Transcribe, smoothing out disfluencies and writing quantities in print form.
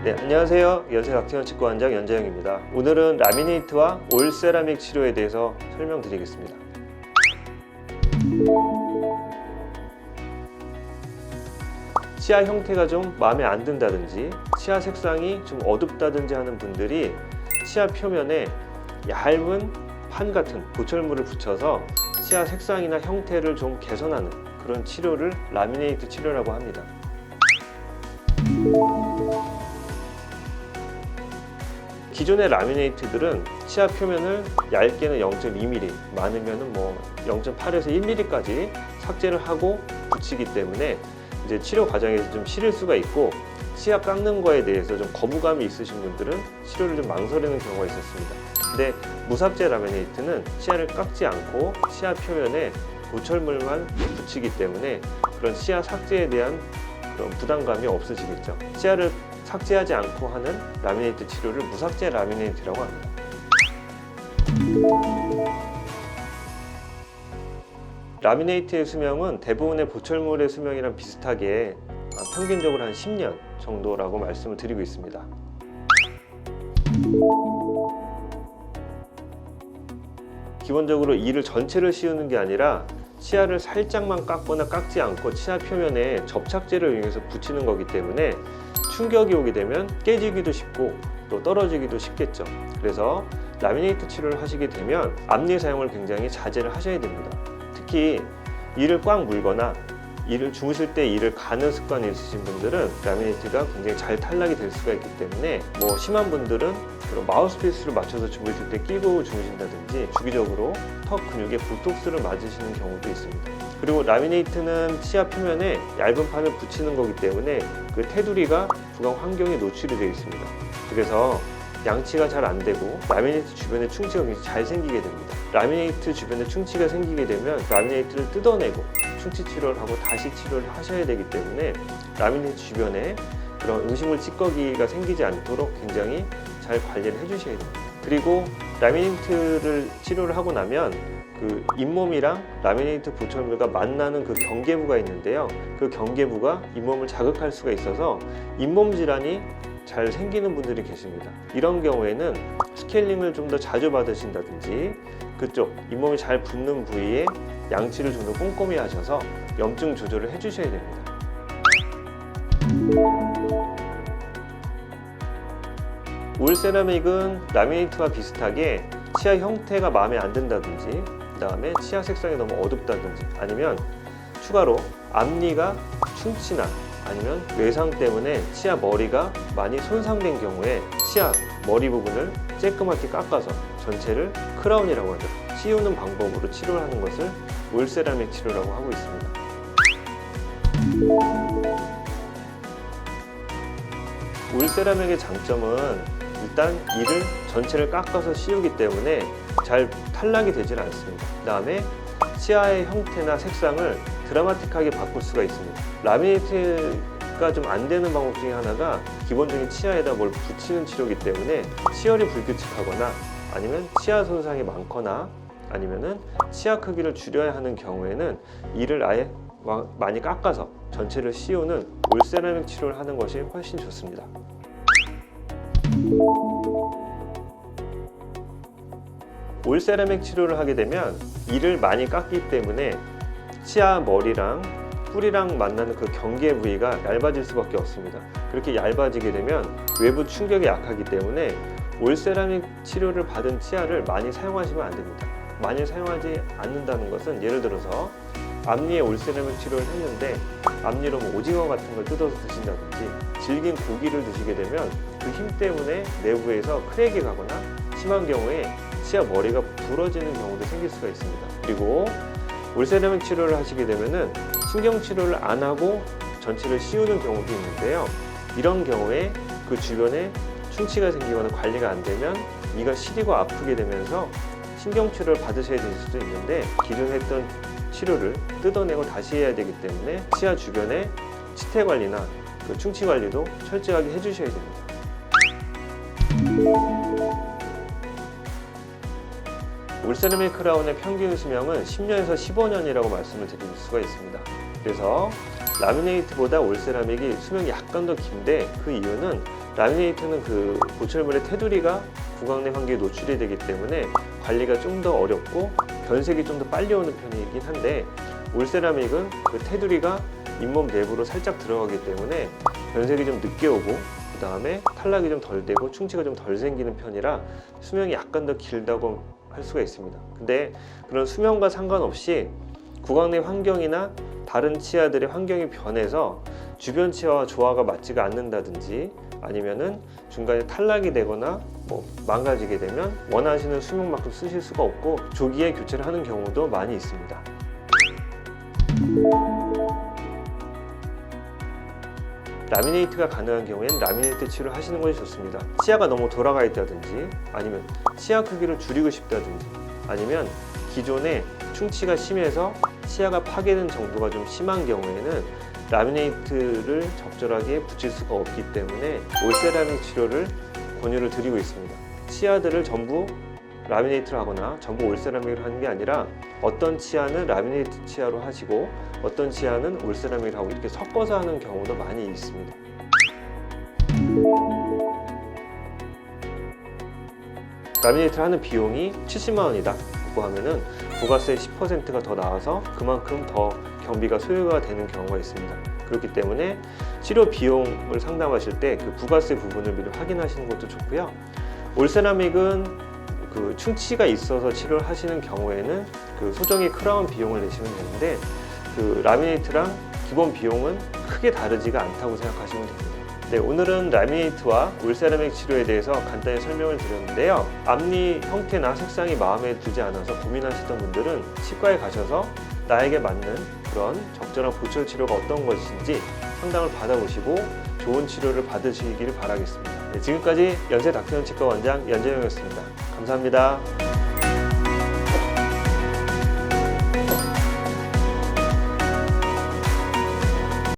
네, 안녕하세요. 연세각티언 치과원장 연재영입니다. 오늘은 라미네이트와 올세라믹 치료에 대해서 설명드리겠습니다. 치아 형태가 좀 마음에 안 든다든지 치아 색상이 좀 어둡다든지 하는 분들이 치아 표면에 얇은 판 같은 보철물을 붙여서 치아 색상이나 형태를 좀 개선하는 그런 치료를 라미네이트 치료라고 합니다. 기존의 라미네이트들은 치아 표면을 얇게는 0.2mm, 많으면 0.8에서 1mm까지 삭제를 하고 붙이기 때문에 이제 치료 과정에서 좀 시릴 수가 있고, 치아 깎는 거에 대해서 좀 거부감이 있으신 분들은 치료를 좀 망설이는 경우가 있었습니다. 근데 무삭제 라미네이트는 치아를 깎지 않고 치아 표면에 보철물만 붙이기 때문에 그런 치아 삭제에 대한 그런 부담감이 없으시겠죠. 치아를 삭제하지 않고 하는 라미네이트 치료를 무삭제 라미네이트라고 합니다. 라미네이트의 수명은 대부분의 보철물의 수명이랑 비슷하게 평균적으로 한 10년 정도라고 말씀을 드리고 있습니다. 기본적으로 이를 전체를 씌우는 게 아니라 치아를 살짝만 깎거나 깎지 않고 치아 표면에 접착제를 이용해서 붙이는 거기 때문에 충격이 오게 되면 깨지기도 쉽고 또 떨어지기도 쉽겠죠. 그래서 라미네이트 치료를 하시게 되면 앞니 사용을 굉장히 자제를 하셔야 됩니다. 특히 이를 꽉 물거나 이를 주무실 때 이를 가는 습관이 있으신 분들은 라미네이트가 굉장히 잘 탈락이 될 수가 있기 때문에 심한 분들은 그런 마우스피스를 맞춰서 주무실 때 끼고 주무신다든지 주기적으로 턱 근육에 보톡스를 맞으시는 경우도 있습니다. 그리고 라미네이트는 치아 표면에 얇은 판을 붙이는 거기 때문에 그 테두리가 부강 환경에 노출이 되어 있습니다. 그래서 양치가 잘 안 되고 라미네이트 주변에 충치가 굉장히 잘 생기게 됩니다. 라미네이트 주변에 충치가 생기게 되면 라미네이트를 뜯어내고 충치 치료를 하고 다시 치료를 하셔야 되기 때문에 라미네이트 주변에 그런 음식물 찌꺼기가 생기지 않도록 굉장히 잘 관리를 해주셔야 됩니다. 그리고 라미네이트를 치료를 하고 나면 그 잇몸이랑 라미네이트 보철물과 만나는 그 경계부가 있는데요. 그 경계부가 잇몸을 자극할 수가 있어서 잇몸 질환이 잘 생기는 분들이 계십니다. 이런 경우에는 스케일링을 좀 더 자주 받으신다든지 그쪽 잇몸이 잘 붙는 부위에 양치를 좀 더 꼼꼼히 하셔서 염증 조절을 해주셔야 됩니다. 올세라믹은 라미네이트와 비슷하게 치아 형태가 마음에 안 든다든지 그 다음에 치아 색상이 너무 어둡다든지 아니면 추가로 앞니가 충치나 아니면 외상 때문에 치아 머리가 많이 손상된 경우에 치아 머리 부분을 쬐끄맣게 깎아서 전체를 크라운이라고 하죠. 씌우는 방법으로 치료를 하는 것을 올세라믹 치료라고 하고 있습니다. 올세라믹의 장점은 일단 이를 전체를 깎아서 씌우기 때문에 잘 탈락이 되질 않습니다. 그 다음에 치아의 형태나 색상을 드라마틱하게 바꿀 수가 있습니다. 라미네이트가 좀 안 되는 방법 중에 하나가 기본적인 치아에다 뭘 붙이는 치료이기 때문에 치열이 불규칙하거나 아니면 치아 손상이 많거나 아니면은 치아 크기를 줄여야 하는 경우에는 이를 아예 많이 깎아서 전체를 씌우는 올세라믹 치료를 하는 것이 훨씬 좋습니다. 올세라믹 치료를 하게 되면 이를 많이 깎기 때문에 치아 머리랑 뿌리랑 만나는 그 경계 부위가 얇아질 수밖에 없습니다. 그렇게 얇아지게 되면 외부 충격에 약하기 때문에 올세라믹 치료를 받은 치아를 많이 사용하시면 안 됩니다. 많이 사용하지 않는다는 것은 예를 들어서 앞니에 올세라믹 치료를 했는데 앞니로 오징어 같은 걸 뜯어서 드신다든지 질긴 고기를 드시게 되면 그 힘 때문에 내부에서 크랙이 가거나 심한 경우에 치아 머리가 부러지는 경우도 생길 수가 있습니다. 그리고 올세라믹 치료를 하시게 되면은 신경 치료를 안 하고 전체를 씌우는 경우도 있는데요. 이런 경우에 그 주변에 충치가 생기거나 관리가 안 되면 이가 시리고 아프게 되면서 신경 치료를 받으셔야 될 수도 있는데 기존에 했던 치료를 뜯어내고 다시 해야 되기 때문에 치아 주변에 치태 관리나 그 충치 관리도 철저하게 해주셔야 됩니다. 올세라믹 크라운의 평균 수명은 10년에서 15년이라고 말씀을 드릴 수가 있습니다. 그래서 라미네이트보다 올세라믹이 수명이 약간 더 긴데, 그 이유는 라미네이트는 그 보철물의 테두리가 구강 내 환기에 노출이 되기 때문에 관리가 좀 더 어렵고 변색이 좀 더 빨리 오는 편이긴 한데, 올세라믹은 그 테두리가 잇몸 내부로 살짝 들어가기 때문에 변색이 좀 늦게 오고, 그 다음에 탈락이 좀 덜 되고 충치가 좀 덜 생기는 편이라 수명이 약간 더 길다고 할 수가 있습니다. 근데 그런 수명과 상관없이 구강 내 환경이나 다른 치아들의 환경이 변해서 주변 치아와 조화가 맞지가 않는다든지, 아니면은 중간에 탈락이 되거나 망가지게 되면 원하시는 수명만큼 쓰실 수가 없고 조기에 교체를 하는 경우도 많이 있습니다. 라미네이트가 가능한 경우에는 라미네이트 치료를 하시는 것이 좋습니다. 치아가 너무 돌아가 있다든지, 아니면 치아 크기를 줄이고 싶다든지, 아니면 기존에 충치가 심해서 치아가 파괴된 정도가 좀 심한 경우에는 라미네이트를 적절하게 붙일 수가 없기 때문에 올세라믹 치료를 권유를 드리고 있습니다. 치아들을 전부 라미네이트를 하거나 전부 올세라믹을 하는 게 아니라, 어떤 치아는 라미네이트 치아로 하시고 어떤 치아는 올세라믹을 하고 이렇게 섞어서 하는 경우도 많이 있습니다. 라미네이트를 하는 비용이 70만 원이다 고 하면은 부가세 10%가 더 나와서 그만큼 더 경비가 소요가 되는 경우가 있습니다. 그렇기 때문에 치료 비용을 상담하실 때 그 부가세 부분을 미리 확인하시는 것도 좋고요. 올세라믹은 그 충치가 있어서 치료를 하시는 경우에는 그 소정의 크라운 비용을 내시면 되는데, 그 라미네이트랑 기본 비용은 크게 다르지가 않다고 생각하시면 됩니다. 네, 오늘은 라미네이트와 올세라믹 치료에 대해서 간단히 설명을 드렸는데요. 앞니 형태나 색상이 마음에 들지 않아서 고민하시던 분들은 치과에 가셔서 나에게 맞는 그런 적절한 보철 치료가 어떤 것인지 상담을 받아보시고 좋은 치료를 받으시기를 바라겠습니다. 네, 지금까지 연세 닥터현 치과 원장 연재영이었습니다. 감사합니다.